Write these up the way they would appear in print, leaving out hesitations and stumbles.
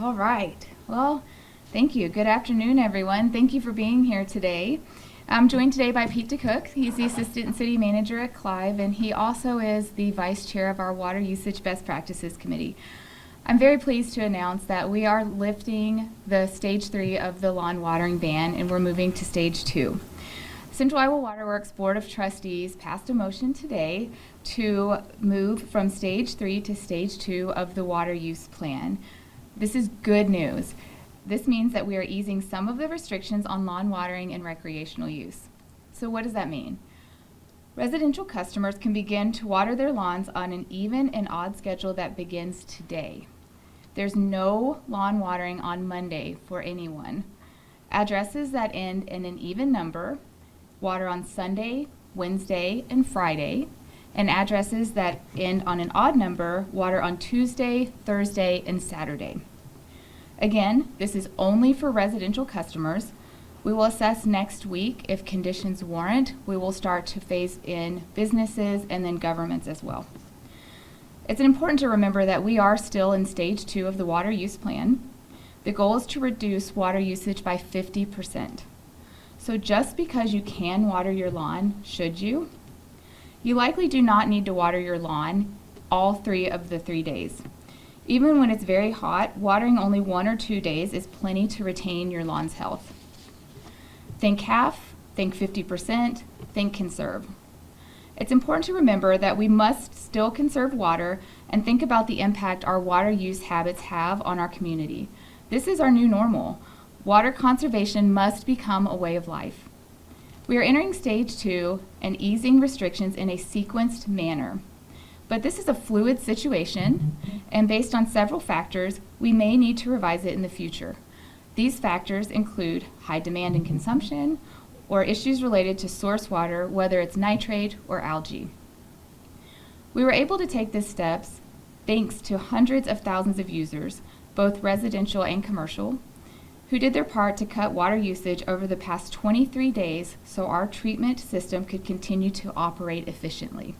All right. Well, thank you. Good afternoon, everyone. Thank you for being here today. I'm joined today by Pete DeCook. He's the Assistant City Manager at Clive, and he also is the Vice Chair of our Water Usage Best Practices Committee. I'm very pleased to announce that we are lifting the Stage 3 of the lawn watering ban, and we're moving to Stage 2. Central Iowa Waterworks Board of Trustees passed a motion today to move from Stage 3 to Stage 2 of the water use plan. This is good news. This means that we are easing some of the restrictions on lawn watering and recreational use. So what does that mean? Residential customers can begin to water their lawns on an even and odd schedule that begins today. There's no lawn watering on Monday for anyone. Addresses that end in an even number water on Sunday, Wednesday, and Friday, and addresses that end on an odd number water on Tuesday, Thursday, and Saturday. Again, this is only for residential customers. We will assess next week if conditions warrant. We will start to phase in businesses and then governments as well. It's important to remember that we are still in Stage 2 of the water use plan. The goal is to reduce water usage by 50%. So just because you can water your lawn, should you? You likely do not need to water your lawn all 3 of the 3 days. Even when it's very hot, watering only 1 or 2 days is plenty to retain your lawn's health. Think half, think 50%, think conserve. It's important to remember that we must still conserve water and think about the impact our water use habits have on our community. This is our new normal. Water conservation must become a way of life. We are entering Stage 2 and easing restrictions in a sequenced manner. But this is a fluid situation, and based on several factors, we may need to revise it in the future. These factors include high demand and consumption, or issues related to source water, whether it's nitrate or algae. We were able to take these steps thanks to hundreds of thousands of users, both residential and commercial, who did their part to cut water usage over the past 23 days so our treatment system could continue to operate efficiently.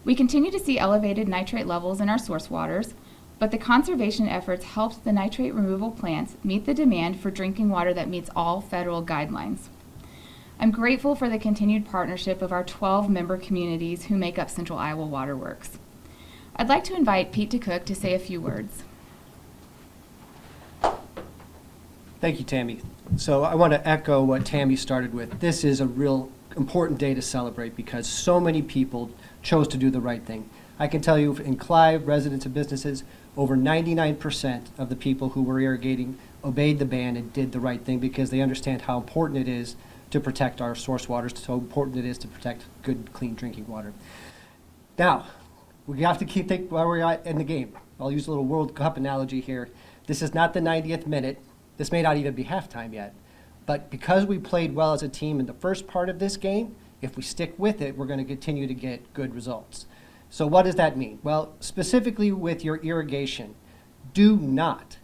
We continue to see elevated nitrate levels in our source waters, but the conservation efforts helped the nitrate removal plants meet the demand for drinking water that meets all federal guidelines. I'm grateful for the continued partnership of our 12 member communities who make up Central Iowa Waterworks. I'd like to invite Pete DeCook to say a few words. Thank you, Tammy. So I want to echo what Tammy started with. This is a real important day to celebrate because so many people chose to do the right thing. I can tell you in Clive, residents and businesses, over 99% of the people who were irrigating obeyed the ban and did the right thing because they understand how important it is to protect our source waters, so important it is to protect good, clean drinking water. Now, we have to keep thinking where we're at in the game. I'll use a little World Cup analogy here. This is not the 90th minute. This may not even be halftime yet. But because we played well as a team in the first part of this game, if we stick with it, we're going to continue to get good results. So what does that mean? Well, specifically with your irrigation, do not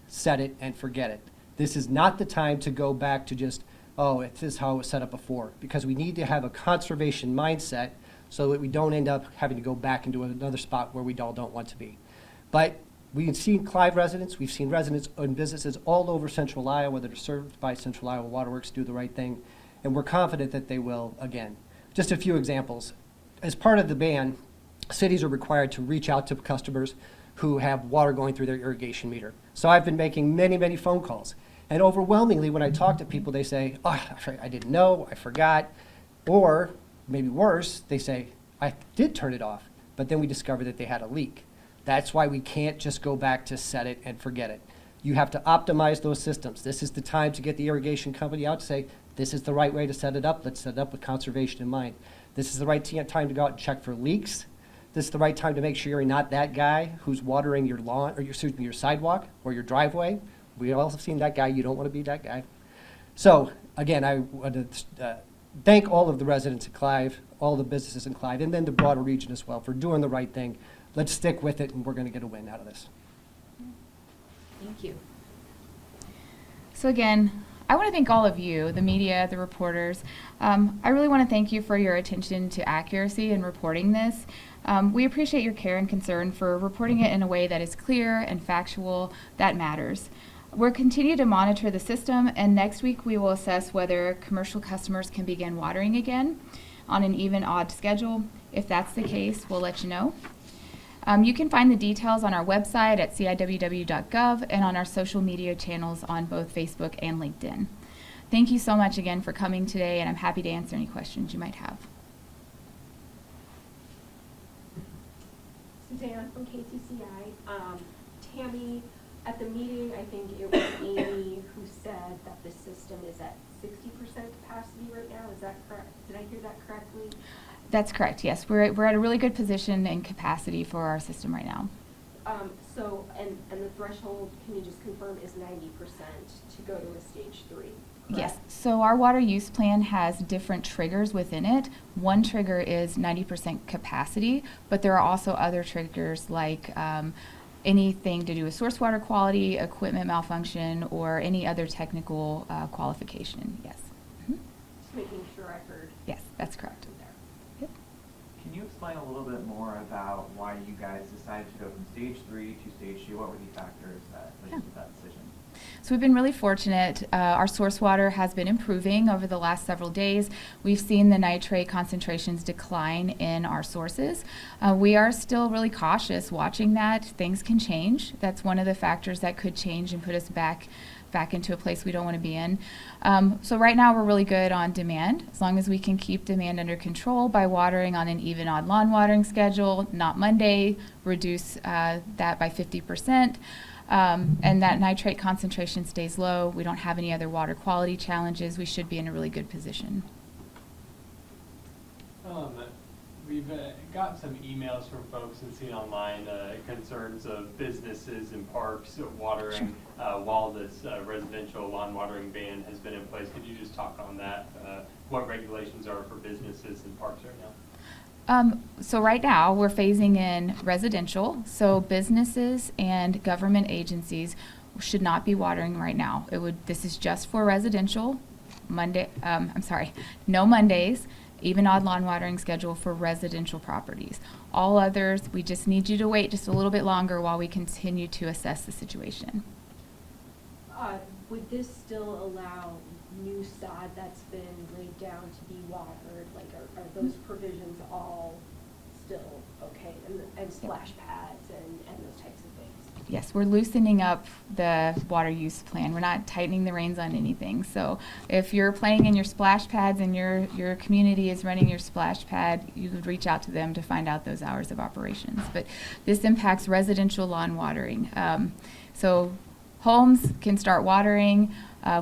set it and forget it. This is not the time to go back to just, oh, this is how it was set up before, because we need to have a conservation mindset so that we don't end up having to go back into another spot where we all don't want to be. But we've seen Clive residents, we've seen residents and businesses all over Central Iowa that are served by Central Iowa Waterworks do the right thing, and we're confident that they will again. Just a few examples. As part of the ban, cities are required to reach out to customers who have water going through their irrigation meter. So I've been making many phone calls, and overwhelmingly when I talk to people, they say, oh, I didn't know, I forgot, or maybe worse, they say, I did turn it off, but then we discovered that they had a leak. That's why we can't just go back to set it and forget it. You have to optimize those systems. This is the time to get the irrigation company out to say, this is the right way to set it up. Let's set it up with conservation in mind. This is the right time to go out and check for leaks. This is the right time to make sure you're not that guy who's watering your lawn, or your sidewalk or your driveway. We all have seen that guy. You don't want to be that guy. So again, I want to thank all of the residents of Clive, all the businesses in Clive, and then the broader region as well for doing the right thing. Let's stick with it, and we're going to get a win out of this. Thank you. So again, I want to thank all of you, the media, the reporters. I really want to thank you for your attention to accuracy in reporting this. We appreciate your care and concern for reporting it in a way that is clear and factual. That matters. We'll continue to monitor the system, and next week we will assess whether commercial customers can begin watering again on an even-odd schedule. If that's the case, we'll let you know. You can find the details on our website at CIWW.gov and on our social media channels on both Facebook and LinkedIn. Thank you so much again for coming today, and I'm happy to answer any questions you might have. Suzanne from KTCI. Tammy, at the meeting, I think it was Amy who said that the system is at 60% capacity right now. Is that correct? Did I hear that correctly? That's correct, yes. We're at a really good position and capacity for our system right now. And the threshold, can you just confirm, is 90% to go to a stage 3? Correct? Yes, so our water use plan has different triggers within it. One trigger is 90% capacity, but there are also other triggers like anything to do with source water quality, equipment malfunction, or any other technical qualification, yes. Just making sure I heard. Yes, that's correct. Yep. Can you explain a little bit more about why you guys decided to go from stage 3 to stage 2? What were the factors that led to that decision? So we've been really fortunate. Our source water has been improving over the last several days. We've seen the nitrate concentrations decline in our sources. We are still really cautious watching that. Things can change. That's one of the factors that could change and put us back into a place we don't want to be in. So right now we're really good on demand, as long as we can keep demand under control by watering on an even odd lawn watering schedule, not Monday, reduce that by 50%. And that nitrate concentration stays low. We don't have any other water quality challenges. We should be in a really good position. We've gotten some emails from folks and seen online concerns of businesses and parks watering while this residential lawn watering ban has been in place. Could you just talk on that? What regulations are for businesses and parks right now? So right now we're phasing in residential, so businesses and government agencies should not be watering right now. This is just for residential. No Mondays, even odd lawn watering schedule for residential properties. All others, we just need you to wait just a little bit longer while we continue to assess the situation. Would this still allow new sod that's been laid down to be watered? Like, are those provisions all still okay? And splash pads and those types of things? Yes, we're loosening up the water use plan. We're not tightening the reins on anything. So if you're playing in your splash pads and your community is running your splash pad, you could reach out to them to find out those hours of operations. But this impacts residential lawn watering. So homes can start watering.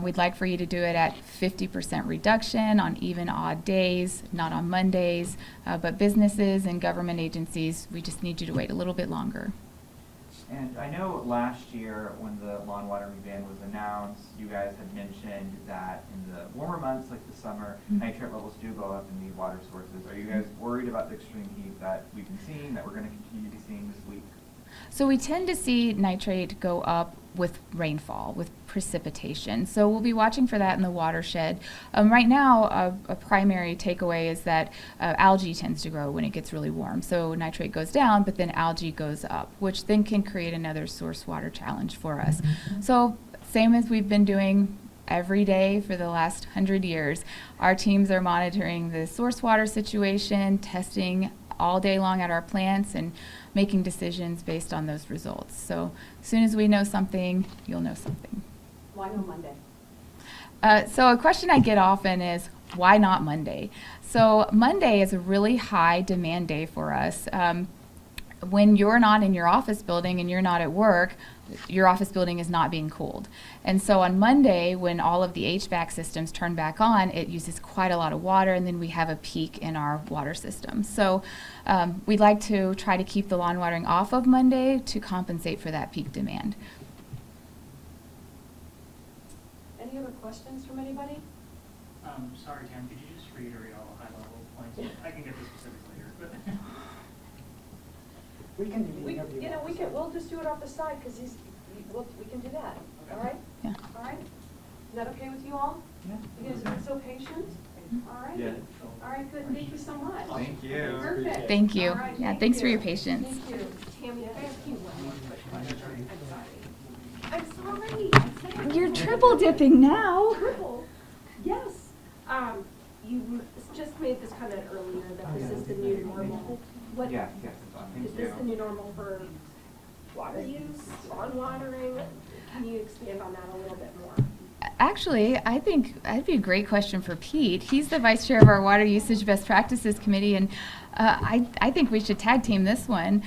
We'd like for you to do it at 50% reduction on even odd days, not on Mondays. But businesses and government agencies, we just need you to wait a little bit longer. And I know last year when the lawn watering ban was announced, you guys had mentioned that in the warmer months like the summer, nitrate levels do go up in the water sources. Are you guys worried about the extreme heat that we've been seeing, that we're going to continue to be seeing this week? So we tend to see nitrate go up with rainfall, with precipitation. So we'll be watching for that in the watershed. Right now, a primary takeaway is that algae tends to grow when it gets really warm. So nitrate goes down, but then algae goes up, which then can create another source water challenge for us. So same as we've been doing every day for the last 100 years, our teams are monitoring the source water situation, testing all day long at our plants, and making decisions based on those results. So as soon as we know something, you'll know something. Why no Monday? So a question I get often is, why not Monday? So Monday is a really high demand day for us. When you're not in your office building and you're not at work, your office building is not being cooled. And so on Monday, when all of the HVAC systems turn back on, it uses quite a lot of water, and then we have a peak in our water system. So we'd like to try to keep the lawn watering off of Monday to compensate for that peak demand. Any other questions from anybody? Sorry, Tam, could you just reiterate all the high-level points? I can get the specifics later, but. We can do the interview. We'll just do it off the side because we can do that. Okay. All right? Yeah. All right? Is that okay with you all? Yeah. You guys have been so patient. All right. Yeah. All right, good. Thank you so much. Thank you. Perfect. Thank you. All right, Yeah, thank thanks for you. your patience. Thank you. Tammy, I ask you one more quick question. I'm sorry. I said You're triple dipping now. triple. Yes. You just made this comment earlier that this is the new normal. What? Yeah, yes, it's on. Thank Is this the you. new normal for water use, lawn watering? Can you expand on that a little bit more? Actually, I think that'd be a great question for Pete. He's the vice chair of our Water Usage Best Practices Committee, and I think we should tag team this one.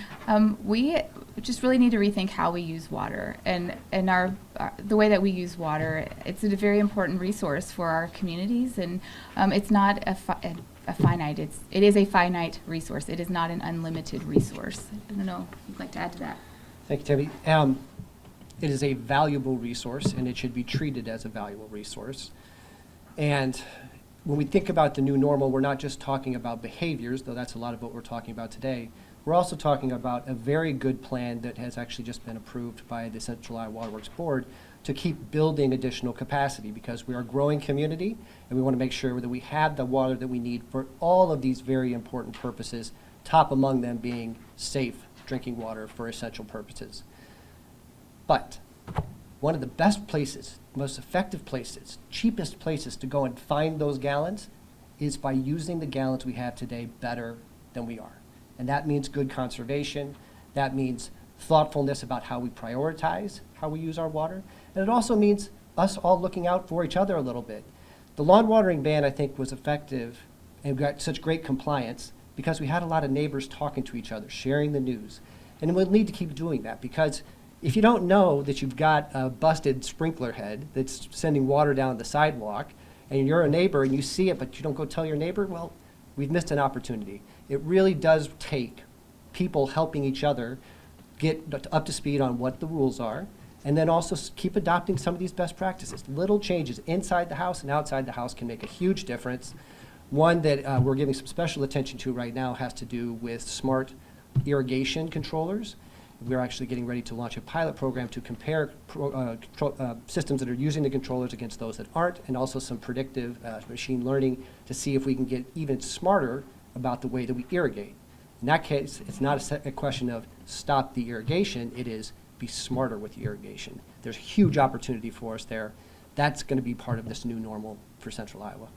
We just really need to rethink how we use water and the way that we use water. It's a very important resource for our communities, and it's not a finite. It is a finite resource. It is not an unlimited resource. I don't know if you'd like to add to that. Thank you, Tammy. It is a valuable resource, and it should be treated as a valuable resource. And when we think about the new normal, we're not just talking about behaviors, though that's a lot of what we're talking about today. We're also talking about a very good plan that has actually just been approved by the Central Iowa Water Works Board to keep building additional capacity, because we are a growing community, and we want to make sure that we have the water that we need for all of these very important purposes, top among them being safe drinking water for essential purposes. But one of the best places, most effective places, cheapest places to go and find those gallons is by using the gallons we have today better than we are. And that means good conservation. That means thoughtfulness about how we prioritize how we use our water. And it also means us all looking out for each other a little bit. The lawn watering ban, I think, was effective and got such great compliance because we had a lot of neighbors talking to each other, sharing the news. And we'll need to keep doing that, because if you don't know that you've got a busted sprinkler head that's sending water down the sidewalk, and you're a neighbor and you see it, but you don't go tell your neighbor, well, we've missed an opportunity. It really does take people helping each other get up to speed on what the rules are, and then also keep adopting some of these best practices. Little changes inside the house and outside the house can make a huge difference. One that we're giving some special attention to right now has to do with smart irrigation controllers. We're actually getting ready to launch a pilot program to compare systems that are using the controllers against those that aren't, and also some predictive machine learning to see if we can get even smarter about the way that we irrigate. In that case, it's not a question of stop the irrigation, it is be smarter with the irrigation. There's huge opportunity for us there. That's going to be part of this new normal for Central Iowa.